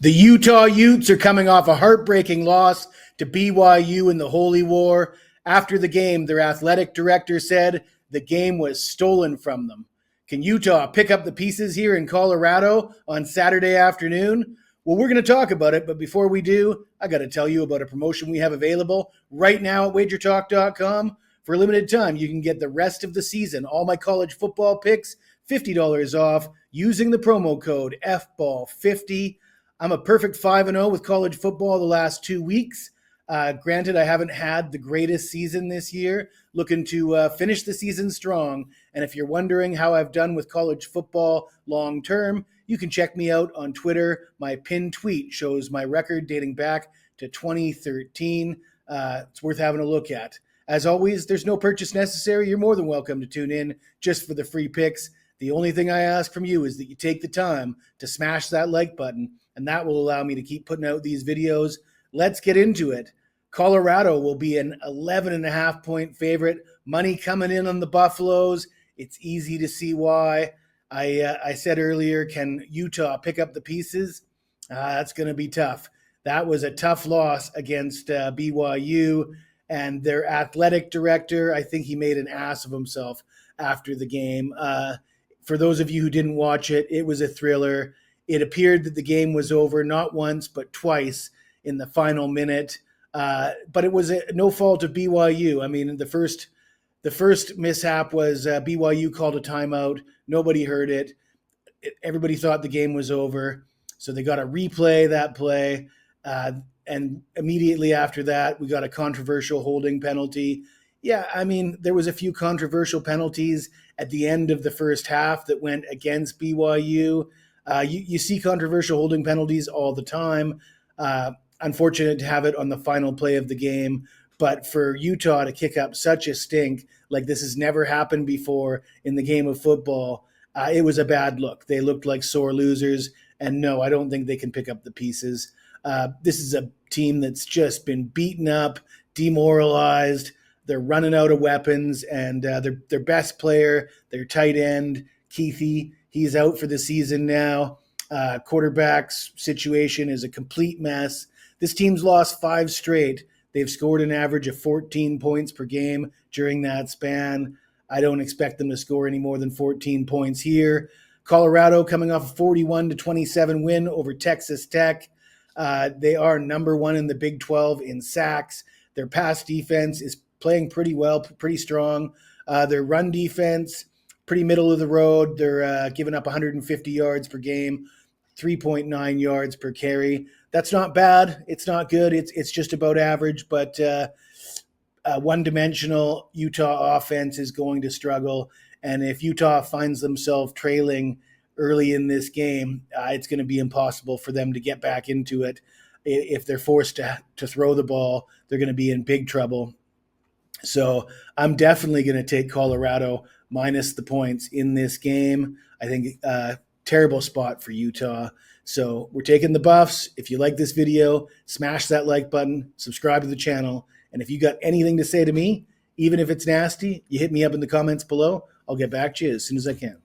The Utah Utes are coming off a heartbreaking loss to BYU in the Holy War. After the game, their athletic director said the game was stolen from them. Can Utah pick up the pieces here in Colorado on Saturday afternoon? Well, we're going to talk about it, but before we do, I got to tell you about a promotion we have available right now at WagerTalk.com. For a limited time, you can get the rest of the season, all my college football picks, $50 off using the promo code FBALL50. I'm a perfect 5-0 with college football the last 2 weeks. Granted, I haven't had the greatest season this year. Looking to finish the season strong. And if you're wondering how I've done with college football long term, you can check me out on Twitter. My pinned tweet shows my record dating back to 2013. It's worth having a look at. As always, there's no purchase necessary. You're more than welcome to tune in just for the free picks. The only thing I ask from you is that you take the time to smash that like button, and that will allow me to keep putting out these videos. Let's get into it. Colorado will be an 11.5-point favorite. Money coming in on the Buffaloes. It's easy to see why. I said earlier, can Utah pick up the pieces? That's going to be tough. That was a tough loss against BYU, and their athletic director, I think he made an ass of himself after the game. For those of you who didn't watch it, it was a thriller. It appeared that the game was over not once but twice in the final minute. But it was no fault of BYU. I mean, the first mishap was BYU called a timeout. Nobody heard it. Everybody thought the game was over. So they got to replay that play. And immediately after that, we got a controversial holding penalty. Yeah, I mean, there was a few controversial penalties at the end of the first half that went against BYU. You see controversial holding penalties all the time. Unfortunate to have it on the final play of the game. But for Utah to kick up such a stink, like this has never happened before in the game of football, it was a bad look. They looked like sore losers. And no, I don't think they can pick up the pieces. This is a team that's just been beaten up, demoralized. They're running out of weapons, and their best player, their tight end, Keithy, he's out for the season now. Quarterback's situation is a complete mess. This team's lost 5 straight. They've scored an average of 14 points per game during that span. I don't expect them to score any more than 14 points here. Colorado coming off a 41-27 win over Texas Tech. They are number 1 in the Big 12 in sacks. Their pass defense is playing pretty well, pretty strong. Their run defense, pretty middle of the road. They're giving up 150 yards per game, 3.9 yards per carry. That's not bad. It's not good. It's just about average, but one-dimensional Utah offense is going to struggle. And if Utah finds themselves trailing early in this game, it's going to be impossible for them to get back into it. If they're forced to throw the ball, they're going to be in big trouble. So I'm definitely going to take Colorado minus the points in this game. I think terrible spot for Utah. So we're taking the Buffs. If you like this video, smash that like button, subscribe to the channel. And if you got anything to say to me, even if it's nasty, you hit me up in the comments below. I'll get back to you as soon as I can.